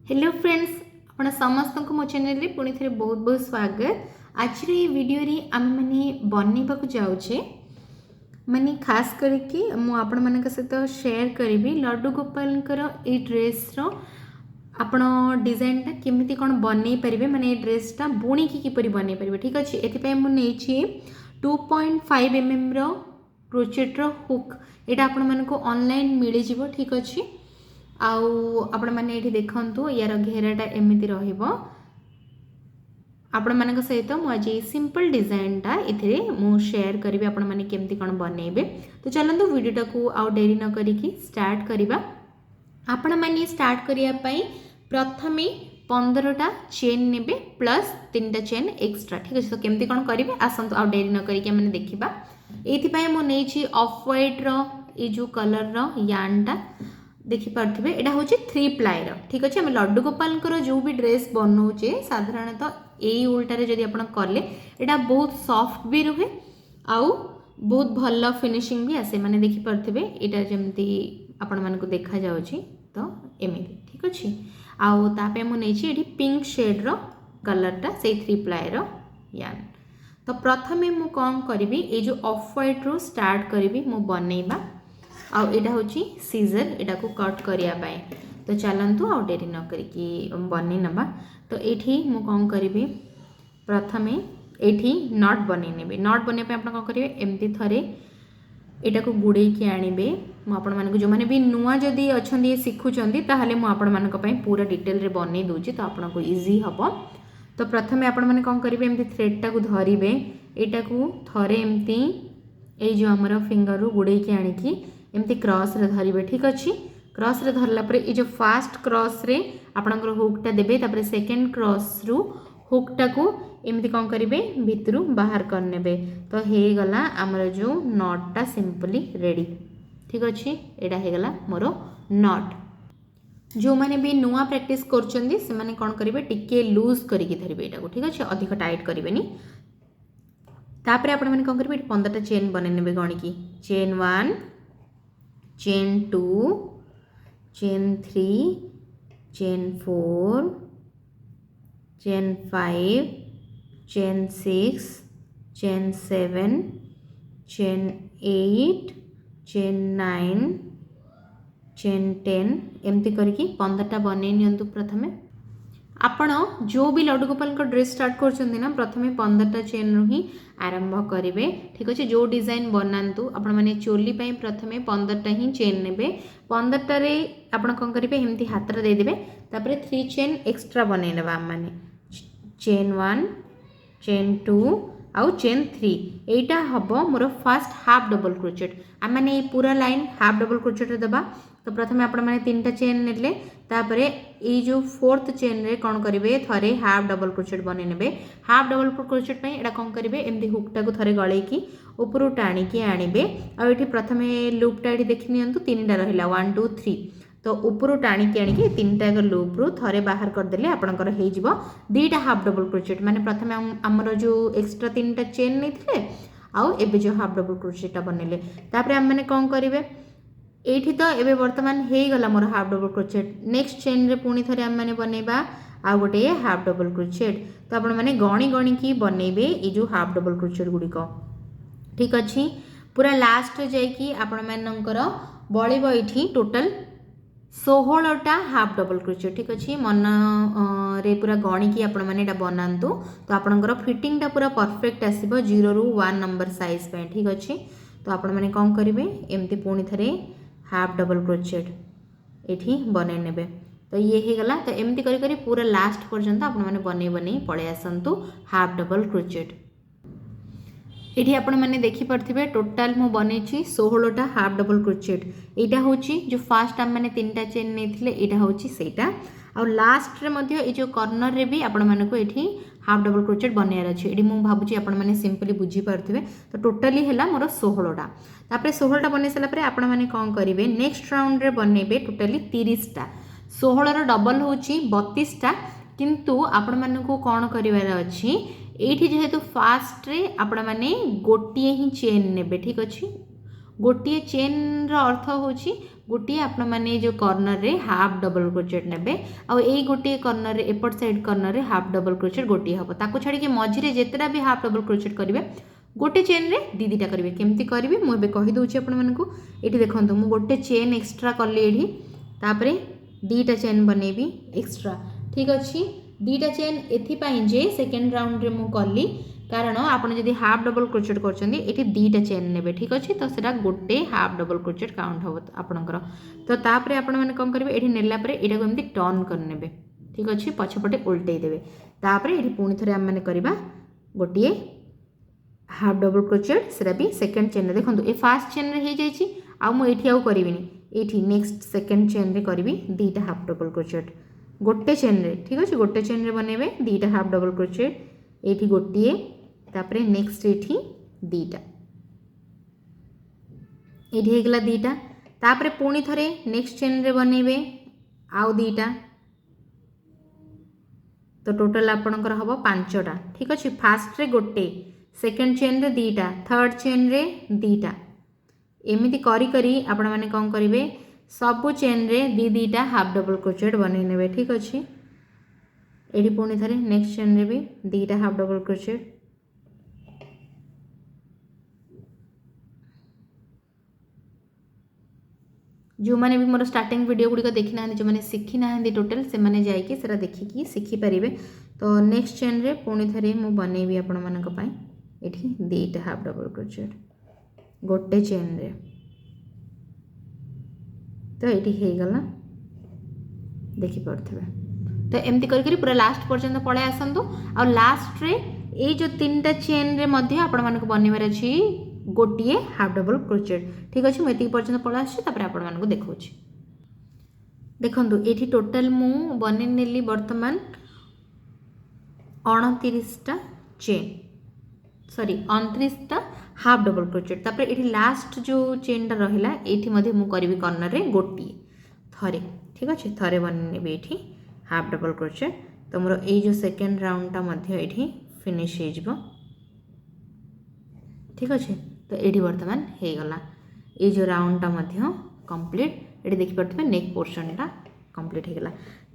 Hello friends, आपण समस्त को मो चैनल रे पुणी थे बहुत बहुत स्वागत। आज ये वीडियो रे आम मैंने बनवा को जाऊे माने खास करके आपण मान सहित शेयर करी लड्डू गोपाल ये ड्रेस रो आपण डिजाइनटा केमिति कौन बनई पारे माने ड्रेसटा बुणी किपरि बनई पारे। ठीक अच्छे, ये मुझे 2.5 mm रो क्रोचेट रो हुक यहाँ आपण मानक ऑनलाइन मिल जाव। ठीक अच्छे, आपण मैंने ये देखु यार घेराटा एमती आपण मान सहित मुझे सिंपल डिजाइनटा ये शेयर करी आपण मैंने केमती कौन बनइबे। तो चलते वीडियोटा को आउ डेरी न करिकी स्टार्ट करवा। आपण मैंने स्टार्ट करने प्रथमे 15टा चेन नेबे प्लस 3टा चेन एक्स्ट्रा। ठीक अच्छे, तो केमती कौन करेंगे आसतु आउ डेरी न करिकी मैंने देखा। ये मुझे ऑफ व्हाइट रो ये जो कलर रो यानटा देखिपे यहाँ हूँ 3 प्लाई। ठीक अच्छे, आम लड्डू गोपाल जो भी ड्रेस बनाऊे साधारणतः यही उल्टारे जदि आप कले यहाँ बहुत सॉफ्ट भी रुहे आउ बहुत भल फिनिशिंग भी आसे। मैंने देखिपे यहाँ जमती आपण मानक देखा जाउची तो एमती। ठीक अच्छे, आउे मुझे पिंक शेड रो कलरटा से 3 प्लाई रो यान। तो प्रथमे मु कौन करी ये जो ऑफ व्हाइट रो स्टार्ट करी मु बनइबा आउ एटा होची सीजर एटा को कट करिया पाए। तो चलंतु आउ डेरी न करिकी बनै नबा। तो एठी मु कोन करिबे प्रथमे एठी नट बनै नेबे। नट बनै पे आपण कोन करिवे एमती थरे एटा को गुडे की आनिबे। मु आपण मानको जो माने भी नुवा जदी अछंदी सिखुचंदी ताहाले मु आपण मानको पई पूरा डिटेल रे बनै दोची तो आपण को इजी हबो। तो प्रथमे आपण माने कोन करिवे एमती थ्रेड टा को धरिबे, एटा को थरे एमती ए जो हमर फिंगर रो गुडे की आनिकी एमती क्रॉस रे धरिबे। ठीक अच्छे, क्रॉस रे धरला परे ये जो फास्ट क्रॉस रे आपणकर हुकटा देबे, तापर सेकंड क्रॉस रु हुकटा को एमती कौन करेंगे भितर बाहर करने। तो हे गला आमर जो नटटा सिंपली रेडी। ठीक अच्छे, यहाँ हो गला मोर नट। जो मैंने भी नुआ प्रैक्टिस करछंदी से माने कौन करेंगे टिके लूज करके धरिबे एटा को। ठीक अच्छे, अधिक टाइट करेंगे। तापर आपण माने कौन करेंगे 15टा चेन बने नेबे गणिकी। Chain 1, chain 2, chain 3, chain 4, chain 5, chain 6, chain 7, chain 8, chain 9, chain 10 एमती करके 15टा बने नियंतु। प्रथमे आपण जो भी लड्डू गोपाल ड्रेस स्टार्ट करछंदी ना प्रथमे 15टा चेन रु ही आरंभ करेंगे। ठीक अच्छे, जो डिजाइन बनातु आपण माने चोली पई प्रथमे 15टा ही चेन नेबे। 15टा रे आपण कोन करिवे एमती हाथ रे दे देबे, तापरे 3 चेन एक्स्ट्रा बने लेबा माने चेन 1, चेन 2 आउ चेन 3। एटा हबो more first half double crochet. आ माने पूरा लाइन हाफ डबल क्रोचेट रे देबा। तो प्रथमे आपण माने 3टा चेन नेले, तापरे ये जो 4th चेन रे कौन करेंगे थरे हाफ डबल क्रोचेट बने नेबे। हाफ डबल क्रोचेट पे एटा कौन करेंगे एमती हुकटा को थरे गळेकी ऊपर टाणिकी आनिबे। आ एठी प्रथमे लूपटा एठी देखि नियंतु 3टा रहिला 1 2 3। तो ऊपर टाणिकी आनिकी 3टा लूप रु थरे बाहर कर देले आपनकर हे जिवो 2टा हाफ डबल क्रोचेट। माने प्रथमे हमर जो एक्स्ट्रा 3टा चेन नेथिले आउ एबे जो हाफ डबल क्रोचेटा बनेले, तापरे हम माने कौन करिवे एठी तो एबे वर्तमान हे गला मोर half double crochet. Next chain रे पुणी थरे हम माने बनेबा आ गोटे हाफ डबल क्रोचेट। तो आपण माने गणी गणी की बनेबे ए जो हाफ डबल क्रोचेट गुडी को। ठीक अच्छे, पूरा लास्ट जाई की आपण मानकर बळिबो एठी टोटल 16टा हाफ डबल क्रोचेट। ठीक अच्छे, मन रे पूरा गणी की आपण माने एटा बनांतु तो आपनकर फिटिंगटा पूरा परफेक्ट आसीबो 0 रु 1 नंबर साइज पे। ठीक अच्छे, तो आपण माने कोन करिवे एमती पुणी थरे हाफ डबल क्रोचेट एठी बने नेबे। तो ये ही गला। तो एमती करी करी पूरा लास्ट पर्यंत आपण माने बने बने पळे आसंतु हाफ डबल क्रोचेट। एठी आपण माने देखि परथिबे टोटल मु बनेछि 16टा हाफ डबल क्रोचेट। एटा होछि जो फास्ट हम माने 3टा चेन नेथिले एटा होछि सेटा। और लास्ट रे मध्ये ए जो कॉर्नर रे भी आपण मानको एठी हाफ डबल क्रोचेट बनेयार अछि। एठी मु भाबुछि आपण माने सिंपली बुझी परथिबे। तो टोटली हैला मोर 16टा। तापरे 16टा बने सला परे आपण माने कोन करिवे नेक्स्ट राउंड रे बनेबे टोटली 30टा। 16 रो डबल होछि 32टा, किंतु आपण मानको कोन करिवार अछि एठी जेहेतु फास्ट रे आपण माने गोटिए ही चेन नेबे। ठीक अछि, गोटे चेन अर्थ होची गोटे आपण माने जो कॉर्नर रे हाफ डबल क्रोचेट नेबे आ ए गोटे कॉर्नर रे एपट साइड कॉर्नर रे हाफ डबल क्रोचेट गोटे हबो ताको छाड़ी के मझिरे जेतेटा भी हाफ डबल क्रोचेट करिवे गोटे चेन रे दी दीटा करिवे केमती करिवे मु बे कहि दोची आपण मानकू एठी देखंतु मु गोटे चेन एक्स्ट्रा करली एठी तापरे दीटा चेन बनेबी एक्स्ट्रा ठीक अछि दीटा चेन एथि पई जे सेकंड राउंड रे मु करली कारण आपन जदि हाफ डबल क्रोचेट करछन्ती एठी दीटा चेन नेबे ठीक अछि तो सेटा गोटे हाफ डबल क्रोचेट काउंट हबो आपनकर तो तापरे आपण माने कोन करबे एठी नेला परे एटा को एमती टर्न कर नेबे ठीक अछि पछपटे उल्टै देबे तापरे एठी पुनी थरे हम माने करबा गोटिए हाफ डबल क्रोचेट सेटा भी सेकंड चेन रे देखंतु ए फर्स्ट चेन रे हे जायछि आ मु एठी आउ करिविनी एठी नेक्स्ट सेकंड चेन रे करबी दीटा हाफ डबल क्रोचेट गोटे चेन रे ठीक अछि गोटे चेन रे बनेबे दीटा हाफ डबल क्रोचेट एठी गोटिए तापरे नेक्स्ट एठी दीटा एठी हेगला दीटा तापरे पुणी थरे नेक्स्ट चेन रे बनेबे आउ दीटा तो टोटल आपनकर हबो पांचटा ठीक अछि फास्ट रे गोटे सेकंड चेन रे दीटा थर्ड चेन रे दीटा एमिति करी करी आपण माने कोन करिवे सब चेन रे दी दीटा हाफ डबल क्रोचेट बनै नेबे ठीक अछि एठी पुणी थरे नेक्स्ट चेन रे भी दीटा हाफ डबल क्रोचेट जो मैंने भी मोर स्टार्टिंग वीडियो गुड़िक देखी ना जो मैंने शिखी ना टोटल से मैंने जाइए सेरा देखिकी शिखिपारे तो नेक्स्ट चेन रे पुणी थे मु बनैबी आपण मानक पई एठी दीटा हाफ डबल क्रोचेट गोटे चेन रे तो ये हो गला देखी पारे तो एमती करी पूरा लास्ट पर्यंत पड़े आसतु आ लास्ट रे ये जो तीन टा चेन रे मध्य आपण मानक बनैबार अछि गोटे हाफ डबल क्रोचेट ठीक अच्छे मुझे पर्यटन पड़ा आपको देखा देखु ये टोटाल मु बन नेली बर्तमान 29टा चेन सॉरी 29टा हाफ डबल क्रोचेट तापर ये लास्ट जो चेनटा रहा ये मु करी कॉर्नर रे गोटे थरे ठीक अच्छे थरे बनेबी ये हाफ डबल क्रोचेट तो मोर ये जो सेकेंड राउंडटा ये फिनिश हो ठीक अच्छे तो ये बर्तमान हो गला ये जो राउंडटा कंप्लीट ये देखिपे नेक पोर्शनटा कंप्लीट हो गला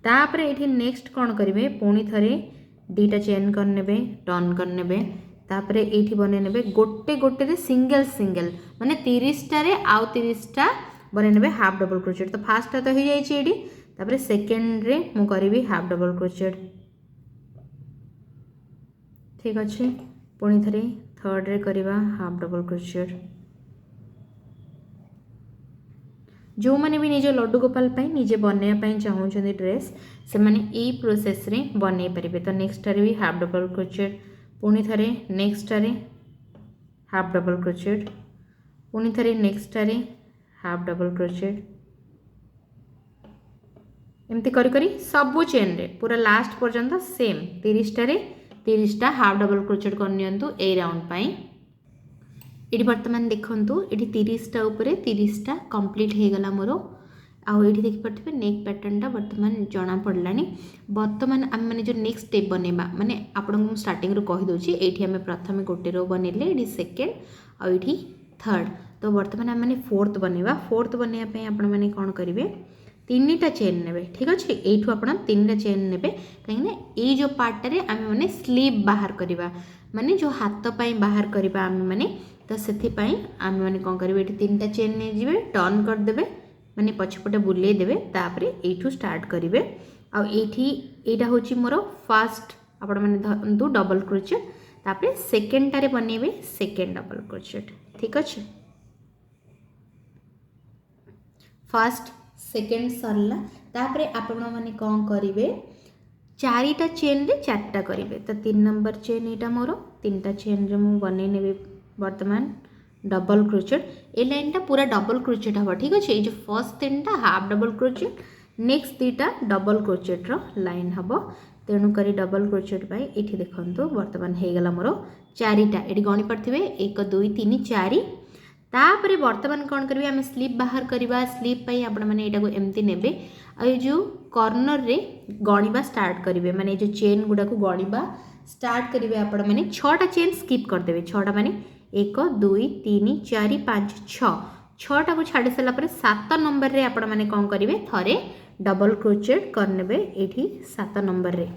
तापर ये नेक्स्ट कौन करेंगे पुणी थे दीटा चेन करने टर्न करने तापर ये बनने गोटे गोटे सिंगल सिंगल माने 30टा आउ 30टा बनने हाफ डबल क्रोचेट तो फार्स्टा तो हो जाए सेकेंड रे मु करी हाफ डबल क्रोचेट ठीक अच्छे पुणी थे थर्ड रे करिवा हाफ डबल क्रोचेट जो मैंने भी निज लड्डू गोपाल निजे बनवाई चाहूँ ड्रेस से मैंने यही प्रोसेस रे बन पारे तो नेक्स्ट रे भी हाफ डबल क्रोचेट पुणी थे नेक्स्ट रे हाफ डबल क्रोचेट पुणी थे नेक्स्ट रे हाफ डबल क्रोचेट एमती करी करी सबू चेन रे पूरा लास्ट पर्यंत same 30टा half double crochet करनियंतु A round पाई ये बर्तमान देखंतु ये 30टा उपरे 30टा कंप्लीट हो गला मोर आउ ये देखिपे नेक पैटर्नटा बर्तमान जना पड़लानी बर्तमान आम मैंने जो नेक्स्ट स्टेप बनैबा माने आपको स्टार्टिंग रू कहि दोची एठी हमें प्रथम गोटे रो बनैले ये सेकेंड आ ये थर्ड तो बर्तमान आम मैंने फोर्थ बनैबा पे आपण माने कोन करिवे 3टा चेन ने ठीक अच्छे यू आप 3टा चेन ने कहीं ये जो पार्टे आम मैंने स्लीव बाहर करवा माने जो हाथ पाई बाहर करवा आम मैंने तो से आम मैंने कौन करेंगे ये 3टा चेन नहीं जी टर्न करदे माने पछपटे बुले देवे तापर यू स्टार्ट करेंगे आईटा हूँ मोर फास्ट आपण मैंने धरतु डबल क्रोचेट तापर सेकेंडटारे बनइबे सेकेंड डबल क्रोचेट ठीक अच्छे फास्ट सेकेंड सरला तापरे आपण माने कौन करेंगे 4टा चेन रे 4टा करेंगे तो 3 नंबर चेन यहाँ मोर 3टा चेन रे मु बन ने बर्तमान डबल क्रोचेट ए लाइनटा पूरा डबल क्रोचेट हम ठीक अच्छे ये जो फर्स्ट 3टा हाफ डबल क्रोचेट नेक्स्ट 2टा डबल क्रोचेट रो लाइन हम तेणुक डबल क्रोचेट पाई ये देखो बर्तमान हो गला मोर 4टा ये गणी पड़े 1 2 3 4 तापर बर्तमान कौन करेंगे आम स्लीव बाहर करवा स्लीव पाई आपण मैंने यहाँ एमती ने जो कॉर्नर रे गणिबा स्टार्ट करेंगे माने जो चेन गुड़ा को गणिबा स्टार्ट करेंगे आपण मैंने 6टा चेन स्किप करदे 6टा माने 1 2 3 4 5 6 6टा को छाड़ी सारा पर 7 नंबर रे आपण माने कौन करेंगे थरे डबल क्रोचेट करने ये 7 नंबर रे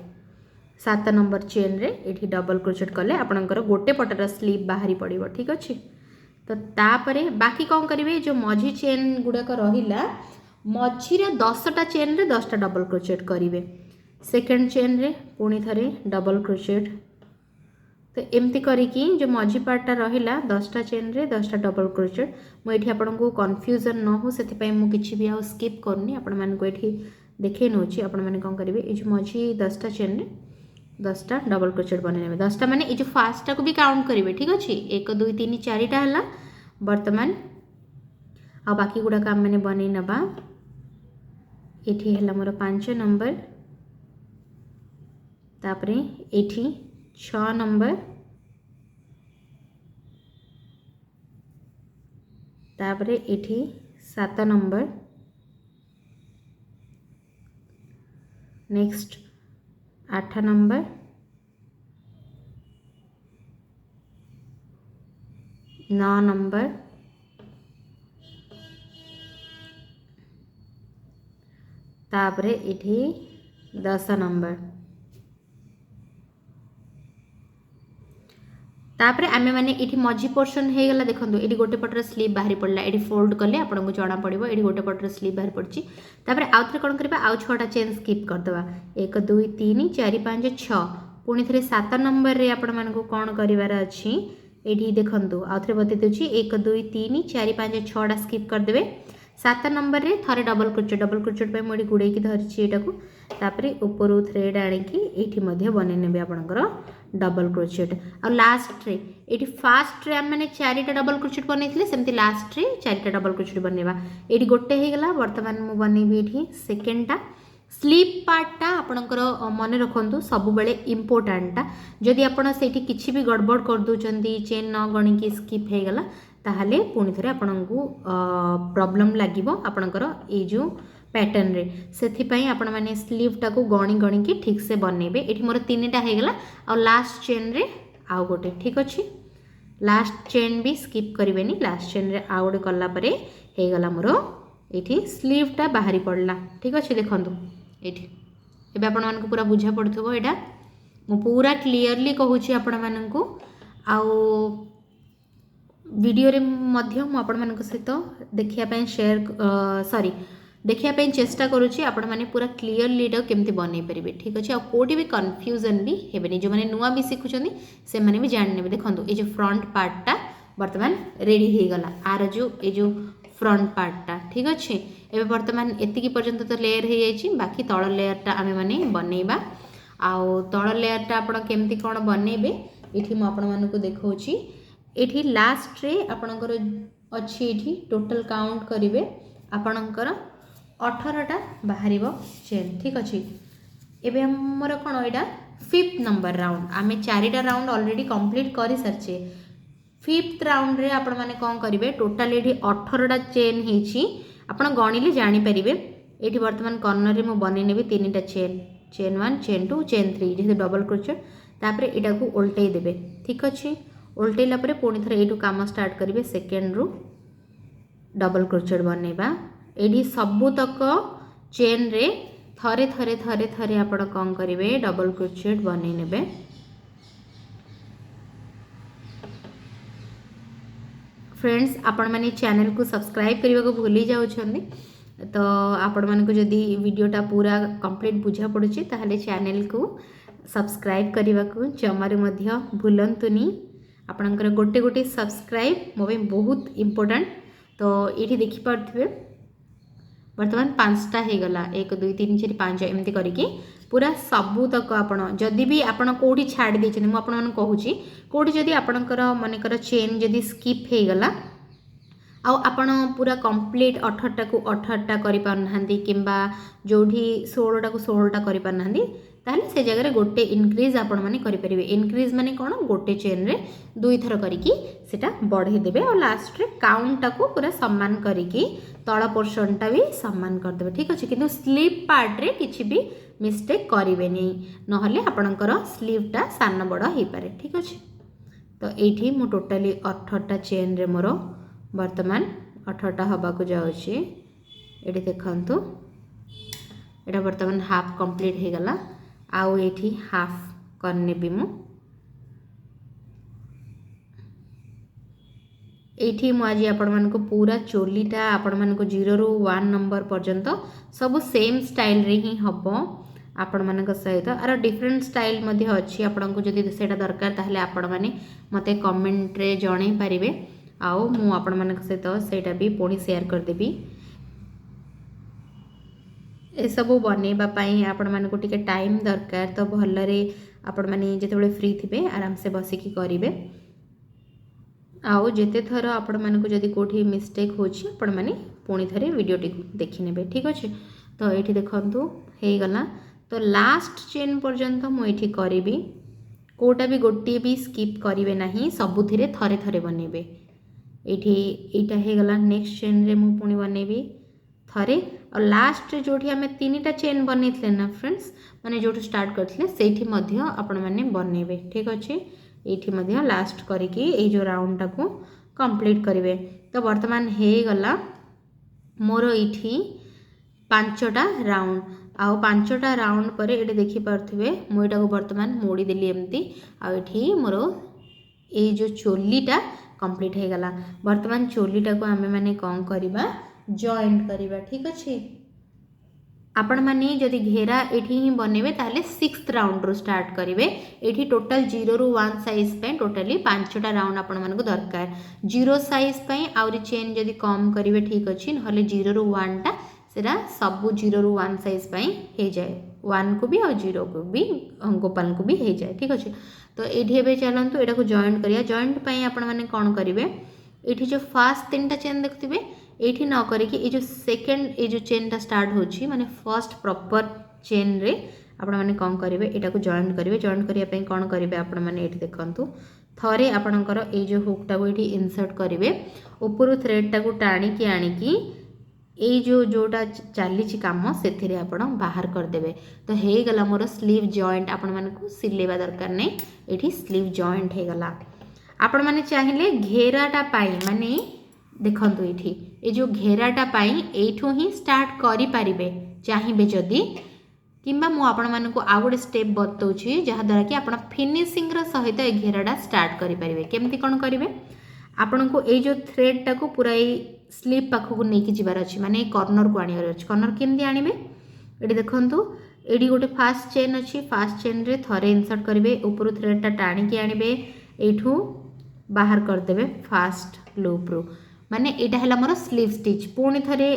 7 नंबर चेन रे ये डबल क्रोचेट कले आपणकर गोटे पटर स्लीव बाहरी पड़ो ठीक अच्छे। तो तापरे बाकी कौन करेंगे जो मझी चेन गुड़ाक रहा मझीरे 10टा चेन रे 10टा डबल क्रोचेट करेंगे सेकेंड चेन रे पुणी थरे डबल क्रोचेट। तो एमती करिकी जो मझी पार्टा रहा 10टा चेन रे 10टा डबल क्रोचेट मुझे आपन को कन्फ्यूजन न हो से मुझे भी आउ स्किप करनी आपण मानक ये देखे नौची आपण मैंने कौन करेंगे ये मझी 10टा चेन रे 10टा डबल क्रोचेट बने 10टा माने ये फास्टा को भी काउंट करेंगे ठीक अच्छे 1 2 3 4टा है बर्तमान आ बाकी गुड़ाक आम मैंने बन नवा ये है मोर 5 नंबर तापरे एठी 6 नंबर तापरे एठी 7 नंबर नेक्स्ट 8 नंबर 9 नंबर तापरे एठी 10 नंबर तापरे आमे माने इठी मझी पोर्शन हे गला देखंतु एठी गोटे पटर स्लीव बाहरी पड़ला एठी फोल्ड कले आपन को जणा पड़िबो एठी गोटे पटर स्लीव बाहरी पड़ची तापरे आउथरे कोन करबा आउ 6टा चेन स्किप कर दबा 1 2 3 4 5 6 पुणी थरे 7 नंबर रे आपन मान को कोन करिवार अछि एठी देखंतु आउथरे बते दउची 1 2 3 4 5 6टा स्किप कर देबे 7 नंबर रे थरे डबल क्रोचेट पे मोडी गुडे की धरची एटा को तापरे ऊपर थ्रेड आनिकी एठी मध्ये बने नेबे आपनकर डबल क्रोचेट आ लास्ट रे एठी फास्ट रे हम माने 4टा डबल क्रोचेट बनेइतले सेमती लास्ट रे 4टा डबल क्रोचेट बनेबा एठी गोटे हे गला वर्तमान मु बनेबी एठी सेकेंडटा स्लीव पार्टटा आपनकर मन रखंतु सब बेले इंपोर्टेंटटा जदि आपण सेठी किछि भी गड़बड़ कर दोचंती चेन न गणी की स्किप हे गला ताहले पुणी थरे आपनकु प्रॉब्लम लागिवो आपनकर ए जो पैटर्न रे सेथिपाई आपण माने स्लीवटा को गणी गणी की ठीक से बनेबे एठी मोर 3टा हे गला आ लास्ट चेन रे आउ गोटे ठीक अछि लास्ट चेन भी स्किप करिवेनी लास्ट चेन रे आउ गोटे कला परे हे गला मोर एठी स्लीवटा बाहरी पड़ला ठीक अछि देखंतु एठी एबे आपण मानकु पूरा बुझा पड़थबो एटा मु पूरा क्लियरली कहूची आपण मानकु आउ वीडियो रे मध्य मु आपण मानक सहित देखिया पय शेयर सॉरी देखिया पय चेष्टा करूची आपण माने पूरा क्लियरली एटा केमती बनै परिबे ठीक अछि आ कोठी भी कंफ्यूजन भी हेबेनी जो माने नुवा भी सिखुचंदी से माने भी जान नेबे देखंतु ए जो फ्रंट पार्टटा वर्तमान रेडी हे गला आर जो ए जो फ्रंट पार्टटा ठीक अछि एबे वर्तमान एतिकी पर्यंत तो लेयर हे जायछि बाकी तळ लेयरटा आमे माने बनेबा आ तळ लेयरटा आपण केमती कोन बनेबे एठी म आपण मानको देखौछि एठी लास्ट रे आपणकर अच्छी एठी टोटल काउंट करिवे आपणकर 18टा बाहरिबो चेन ठीक अछि एबे हमर कोन एटा 5th नंबर राउंड आमे 4टा राउंड ऑलरेडी कंप्लीट करि सरचे 5th राउंड रे आपण माने कोन करिवे टोटल एठी 18टा चेन हेछि आपण गणिले जानि परिबे एठी वर्तमान कॉर्नर रे मो बनै नेबे 3टा चेन चेन 1 चेन 2 चेन 3 जे डबल क्रोचेट तापरे एटा को उल्टै देबे ठीक अछि उल्टेला परे पुणी थरे एटू काम स्टार्ट करिवे सेकेंड रू डबल क्रोचेट बनेबा एडी सबु तक चेन रे थरे थरे थरे थरे आपण कोन करिवे डबल क्रोचेट बनै नेबे फ्रेंड्स आपण माने चैनल को सब्सक्राइब करबा को भूली जाउ छथि तो आपण माने को जदी वीडियोटा पूरा कंप्लीट बुझा पड़ुची ताहले चैनल को सब्सक्राइब करबा को जमारे मध्य भूलंतुनी आपणकर गोटे गोटे सब्सक्राइब मो बहुत इम्पोर्टेंट तो ये देखिपे बर्तमान 5टा हो गला 1 2 3 4 5 एमती करके पूरा सबू तक आपण जदि भी आपण कोठी छाड़ी देछन मु आपण मन कहूची कोठी जदि आपणकर मनकर चेन जदि स्किप हो गला आ आपण पूरा कंप्लीट 18टा को 18टा करि पारनांती किंबा जोठी 16टा को 16टा करि पारनांती ताहले से जगह रे गोटे इनक्रीज आपण माने करि परिबे इनक्रीज माने कोन गोटे चेन रे दुई थर करिकी सेटा बढ़े देबे और लास्ट रे काउंट को पूरा सम्मान करिकी तळ पोर्शन टा भी सम्मान कर देबे ठीक अछि किंतु स्लीव पार्ट रे किछि भी मिस्टेक करिवे नै नहले आपणकर स्लीव टा सान बड़ हे पारे ठीक अछि तो ये मु टोटाली 18टा चेन रे मोर वर्तमान 18टा हवा को जाउची। ये देखंतु एटा वर्तमान हाफ कंप्लीट हो गला। आउ ये हाफ करने भी मु ये मुझे आपण मान को पूरा चोलीटा आपण मान को 0 ରୁ 1 नंबर पर्यंत सब सेम स्टाइल रे ही हम आपण मान सहित आर डिफरेंट स्टाइल मध्य अच्छी आपन को जदि सेटा दरकार ताहले आपण माने मते कमेंट रे जणे पारिबे। आउ मु आपण मान सहित सेटा भी पुणी शेयर कर देबी। ए सब बनेबा पई आपण मान को टिके टाइम दरकार तो भलरे आपण माने जेतेबेले फ्री थिबे आराम से बसिकी करिवे। आउ जेते थर आपण मानक जदि कोठी मिस्टेक होछि आपण माने पुणी थरे वीडियो टी देखि नेबे। ठीक अछि तो एठी देखंतु हे गला। तो लास्ट चेन पर्यंत मु एठी करिबी कोटा भी गोटी भी स्किप करिवे नाही सबुथिरे थरे थरे बनेबे। एठी एटा हे गला नेक्स्ट चेन रे मु पुणी बनेबी थरे और लास्ट जोठी हमें 3टा चेन बनेथले ना फ्रेंड्स माने जोठी स्टार्ट करथले सेठी मध्य आपण माने बनेबे। ठीक अछि ये मध्य लास्ट करिकी ए जो राउंड टाको कंप्लीट करेंगे। तो वर्तमान हे गला मोर ये 5टा राउंड आउ 5टा राउंड पर ये देखि पार्थिबे मुईटा को वर्तमान मोड़ी देली एमती आउ ये मोर ये जो चोलीटा कंप्लीट हो गला। वर्तमान चोलीटा को आमे माने कौन करिबा जॉइंट करिबा। ठीक अछि आपण माने जदि घेरा एठी ही बनेबे ताले 6th राउंड रो स्टार्ट करिवे। एठी टोटल 0 ରୁ 1 साइज पे टोटली 5टा राउंड आपण माने को दरकार। 0 साइज पे आउरी चेन जदि कम करिवे ठीक अछि नहले 0 ରୁ 1 टा सेरा सब 0 ରୁ 1 साइज पे हे जाए 1 को भी और 0 को भी गोपाल को भी हे जाए। ठीक अछि तो एठी एबे चलंतु एटा को जॉइंट करिया। जॉइंट पे आपण माने कोन करिवे एठी जो फर्स्ट 3टा चेन देखथिबे एठी न करिके ए जो सेकंड ए जो चेन टा स्टार्ट होची माने फर्स्ट प्रॉपर चेन रे आपण माने कोन करिवे एटा को जॉइंट करिवे। जॉइंट करिया पे कोन करिवे आपण माने एठी देखंतु थरे आपणकर ए जो हुक टा को एठी इंसर्ट करिवे ऊपर थ्रेड टा को टाणी की आनी की ए जो जोटा चाली छि काम सेथिरे आपण बाहर कर देबे। तो हे गला मोर स्लीव जॉइंट आपण माने को सिलेबा दरकार नै एठी स्लीव जॉइंट हे गला। आपण माने चाहिले घेराटा पाई माने देखंतु एठी ए जो घेराटा पाई एठो ही स्टार्ट करि पारिबे चाहिबे जदी किंबा मु आपण मानकु आ गोटे स्टेप बतौछि जहा द्वारा कि आपण फिनिशिंग रो सहित ए घेराटा स्टार्ट करि पारिबे। केमति कोन करिवे आपण को ए जो थ्रेड टा को पूरा ए स्लीप पाखो को नेकी जिबार अछि माने कॉर्नर को आनियार अछि। कॉर्नर केमति आनिबे एठी देखंतु एडी गोटे फास्ट चेन अछि। फास्ट चेन रे थरे इंसर्ट करिवे ऊपर थ्रेड टा टाणी की आनिबे एठू बाहर कर देबे फास्ट लूप रो माने एटा हला मोर स्लीव स्टिच। पुणी थरे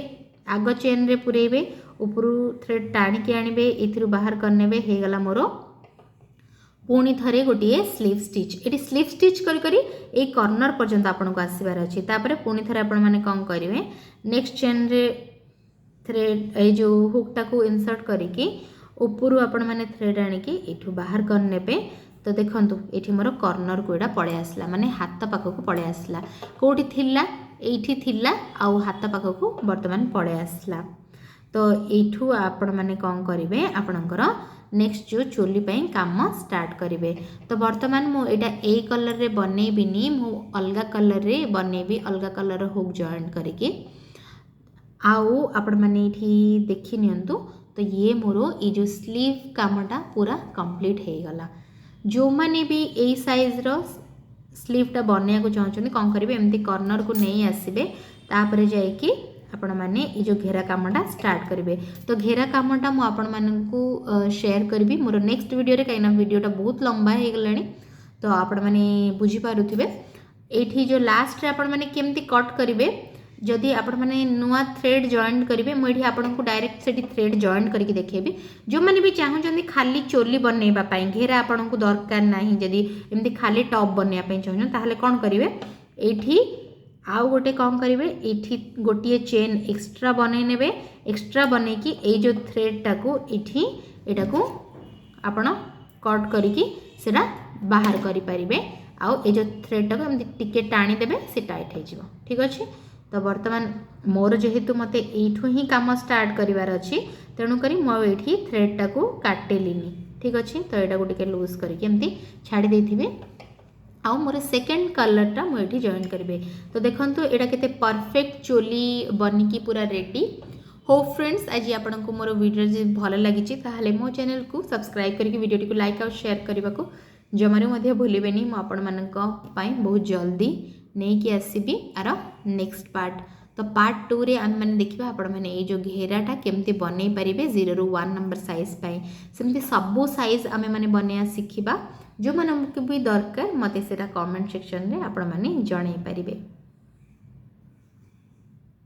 आग चेन रे पुरेबे ऊपर थ्रेड टाणी की आनिबे एथिरु बाहर करनेबे हे गला मोर पुणी थरे गोटिए स्लीव स्टिच। एटी स्लीव स्टिच करी करी ए कॉर्नर पर्यंत आपन को आसीबार अछि। तापरे पुणी थरे आपन माने कोन करिवे नेक्स्ट चेन रे थ्रेड ए जो हुक टा को इंसर्ट करिकी ऊपर आपन माने थ्रेड आनी की एठु बाहर करनेबे। तो देखंतु एठी मोर कॉर्नर को एडा पळे आसला माने हाथ पाखो को पळे आसला कोठी थिला एठी थिला आउ हाथ पाखो को वर्तमान पळे आसला। तो एठु आपण माने कोन करिवे आपणकर नेक्स्ट जो चोली पई काम स्टार्ट करिवे। तो वर्तमान मु एटा ए कलर रे बनेबिनी मु अलगा कलर रे बनेबी अलगा कलर हुक जॉइंट करिके आउ आपण माने एठी देखि नियंतु। तो ये मोरो ए जो स्लीव कामटा पूरा कंप्लीट हे गला। जो माने भी ए साइज रो स्लीवटा बनया को चाहछनी कोन करिवे एमती कॉर्नर को नहीं आसीबे तापरे जाय कि आपण माने ए जो घेरा कामटा स्टार्ट करिवे। तो घेरा कामटा मु आपण मानकू शेयर करबी मोर नेक्स्ट वीडियो रे काइना वीडियोटा बहुत लंबा हे गलानी तो आपण माने बुझी पारुथिबे। एठी जो लास्ट रे आपण माने केमती कट करिवे जदि आपण माने नुआ थ्रेड जॉइंट करिवे मु एठी आपण को डायरेक्ट सेठी थ्रेड जॉइंट करके देखेबी। जो माने भी चाहू जंदी खाली चोली बनेबा पई घेरा आपण को दरकार नाही जदि एमती खाली टॉप बनेया पई चाहू ताहले कोन करिवे एठी आउ गोटे कोन करिवे एठी गोटिए चेन एक्स्ट्रा बनै नेबे। एक्स्ट्रा बनै कि ए जो थ्रेड टाको एठी एटा को आपण कट करिकि सेरा बाहर करि परिबे आउ ए जो थ्रेड टाको एमती टिके टाणी देबे से टाइट हे जिवो। ठीक अछि तो वर्तमान मोर जेहेतु मते एठू ही काम स्टार्ट करिवार अछि तेणु करी मो एठी थ्रेड टाको काटेलिनी। ठीक अछि तो एटा को टिके लूज करके एमती छाडी देथिबे आउ मोर सेकेंड कलरटा मुझे जॉइन करेंगे। तो देखो यहाँ के परफेक्ट चोली बनिकी पूरा रेडी। होप फ्रेंड्स आज आपको मोर वीडियो भल लगी ताहले मो चैनल को सब्सक्राइब करके वीडियो को लाइक और शेयर करने को जमारे भूलें। मुझे बहुत जल्दी नहीं कि आसबि आर नेक्स्ट पार्ट। तो पार्ट 2 रे आम मैंने देखा आपण मैंने ये जो घेराटा केमती बनई पारे 0 ରୁ 1 नंबर साइज पाई सेमती सबू साइज आम मैंने बनया शिखा जो मानक भी दरकार मत से कमेंट सेक्शन रे आपण मैंने जणई पारिबे।